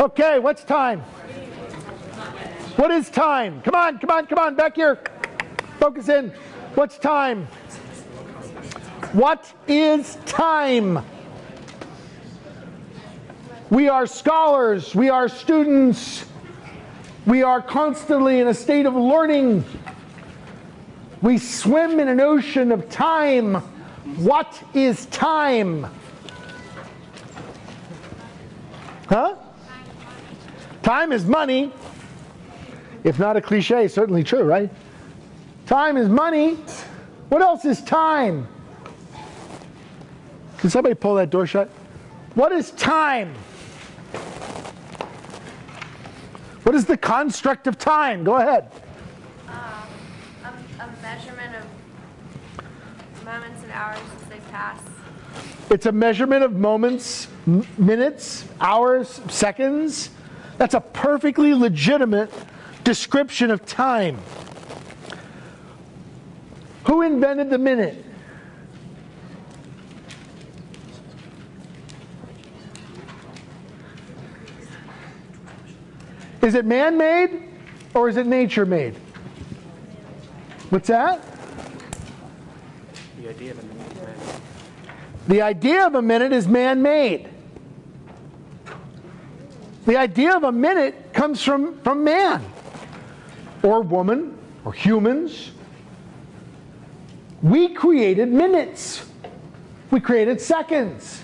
Okay, what's time? What is time? Come on, come on, come on, back here. Focus in. What's time? What is time? We are scholars. We are students. We are constantly in a state of learning. We swim in an ocean of time. What is time? Huh? Time is money. If not a cliche, certainly true, right? Time is money. What else is time? Can somebody pull that door shut? What is time? What is the construct of time? Go ahead. A measurement of moments and hours as they pass. It's a measurement of moments, minutes, hours, seconds. That's a perfectly legitimate description of time. Who invented the minute? Is it man-made or is it nature-made? What's that? The idea of a minute is man-made. The idea of a minute is man-made. The idea of a minute comes from man or woman or humans. We created minutes. We created seconds.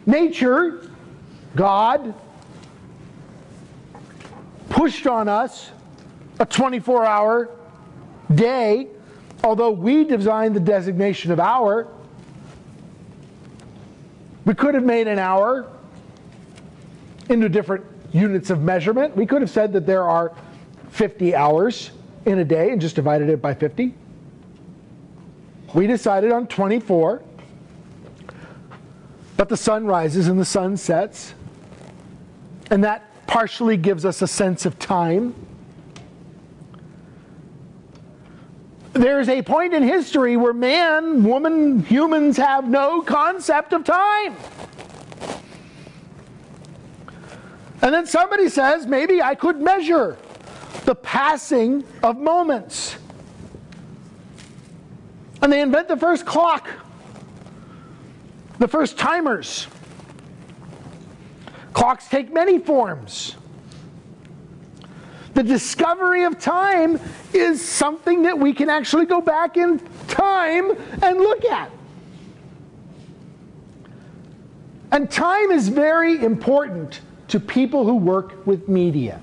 Nature, God, pushed on us a 24-hour day, although we designed the designation of hour. We could have made an hour into different units of measurement. We could have said that there are 50 hours in a day and just divided it by 50. We decided on 24. But the sun rises and the sun sets, and that partially gives us a sense of time. There's a point in history where man, woman, humans have no concept of time. And then somebody says, maybe I could measure the passing of moments. And they invent the first clock, the first timers. Clocks take many forms. The discovery of time is something that we can actually go back in time and look at. And time is very important to people who work with media.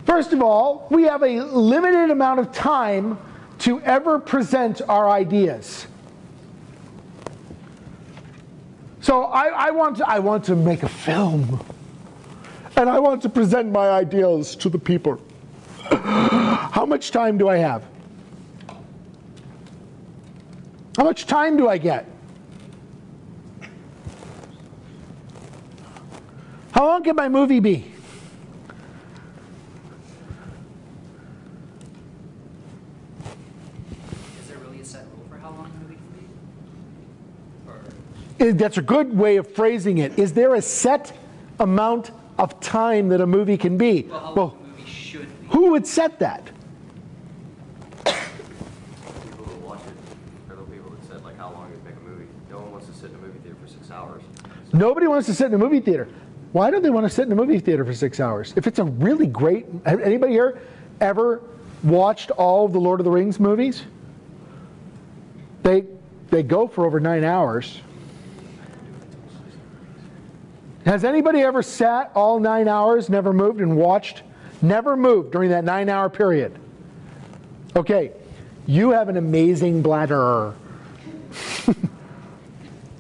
First of all, we have a limited amount of time to ever present our ideas. So I want to make a film, and I want to present my ideas to the people. How much time do I have? How much time do I get? How long can my movie be? Is there really a set rule for how long a movie can be? That's a good way of phrasing it. Is there a set amount of time that a movie can be? Well, how long a movie should be. Who would set that? People who watch it are the people that said like how long it'd make a movie. No one wants to sit in a movie theater for 6 hours. Nobody wants to sit in a movie theater. Why don't they want to sit in a movie theater for 6 hours? If it's a really great... Anybody here ever watched all of the Lord of the Rings movies? They go for over 9 hours. Has anybody ever sat all 9 hours, never moved, and watched? Never moved during that 9-hour period. Okay, you have an amazing bladder.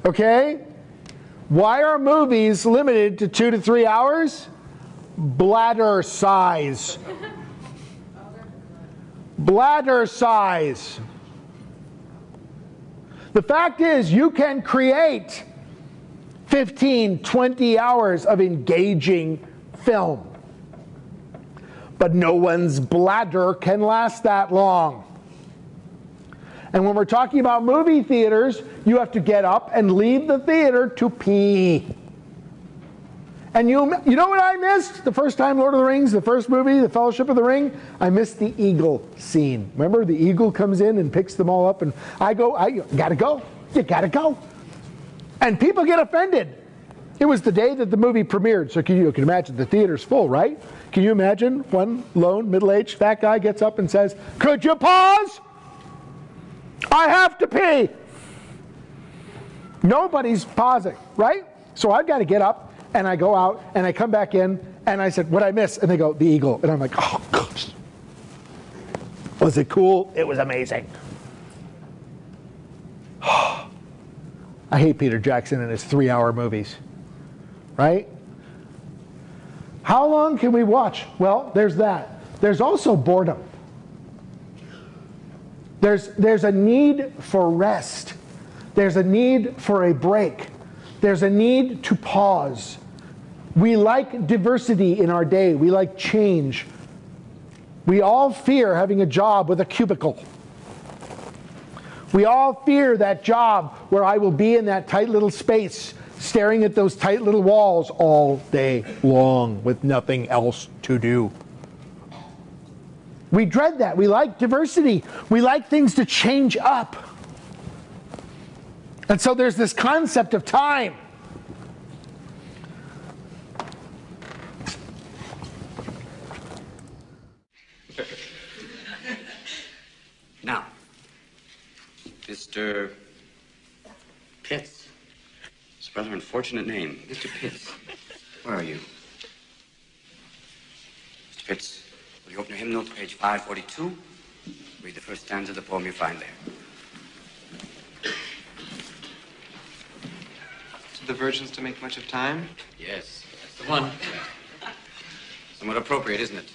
Okay? Why are movies limited to 2 to 3 hours? Bladder size. Bladder size. The fact is, you can create 15, 20 hours of engaging film. But no one's bladder can last that long. And when we're talking about movie theaters, you have to get up and leave the theater to pee. And you know what I missed the first time Lord of the Rings, the first movie, The Fellowship of the Ring? I missed the eagle scene. Remember, the eagle comes in and picks them all up, and I gotta go. You gotta go. And people get offended. It was the day that the movie premiered, so you can imagine the theater's full, right? Can you imagine one lone, middle-aged, fat guy gets up and says, "Could you pause? I have to pee." Nobody's pausing, right? So I've got to get up, and I go out, and I come back in, and I said, "What'd I miss?" And they go, "The eagle." And I'm like, "Oh, gosh. Was it cool? It was amazing." I hate Peter Jackson and his 3-hour movies, right? How long can we watch? Well, there's that. There's also boredom. There's a need for rest. There's a need for a break. There's a need to pause. We like diversity in our day. We like change. We all fear having a job with a cubicle. We all fear that job where I will be in that tight little space, staring at those tight little walls all day long with nothing else to do. We dread that. We like diversity. We like things to change up. And so there's this concept of time. Now, Mr. Pitts. It's a rather unfortunate name. Mr. Pitts. Where are you? Mr. Pitts, will you open your hymn note to page 542? Read the first stanza of the poem you find there. The virgins to make much of time? Yes, that's the one. Somewhat appropriate, isn't it?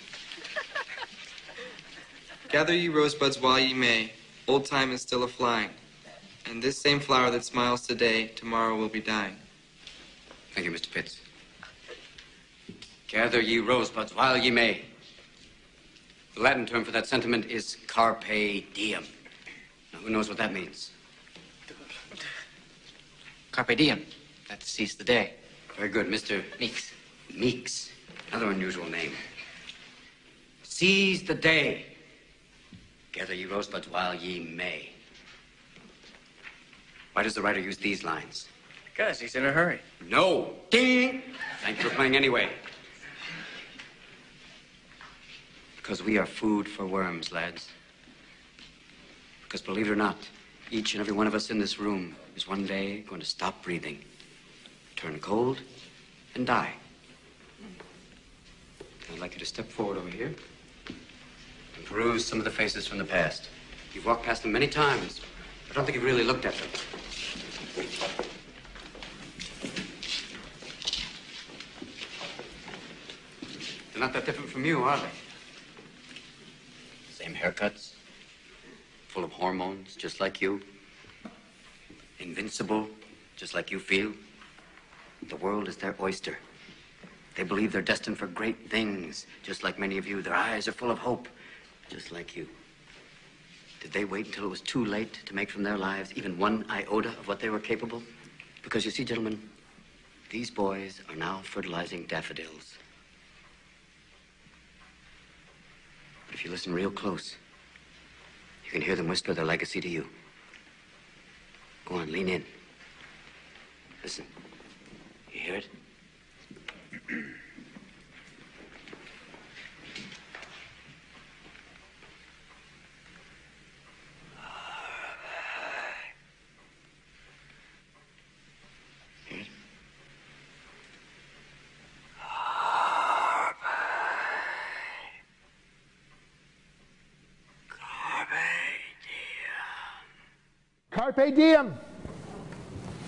Gather ye rosebuds while ye may, old time is still a-flying, and this same flower that smiles today, tomorrow will be dying. Thank you, Mr. Pitts. Gather ye rosebuds while ye may. The Latin term for that sentiment is carpe diem. Now, who knows what that means? Carpe diem. That's seize the day. Very good, Mr. Meeks. Meeks. Another unusual name. Seize the day. Gather ye rosebuds while ye may. Why does the writer use these lines? Because he's in a hurry. No. Ding! Thank you for playing anyway. Because we are food for worms, lads. Because believe it or not, each and every one of us in this room is one day going to stop breathing, turn cold, and die. I'd like you to step forward over here and peruse some of the faces from the past. You've walked past them many times. I don't think you've really looked at them. They're not that different from you, are they? Same haircuts, full of hormones, just like you. Invincible, just like you feel. The world is their oyster. They believe they're destined for great things, just like many of you. Their eyes are full of hope, just like you. Did they wait until it was too late to make from their lives even one iota of what they were capable? Because you see, gentlemen, these boys are now fertilizing daffodils. But if you listen real close, you can hear them whisper their legacy to you. Go on, lean in. Listen. You hear it? Hear it? Carpe diem.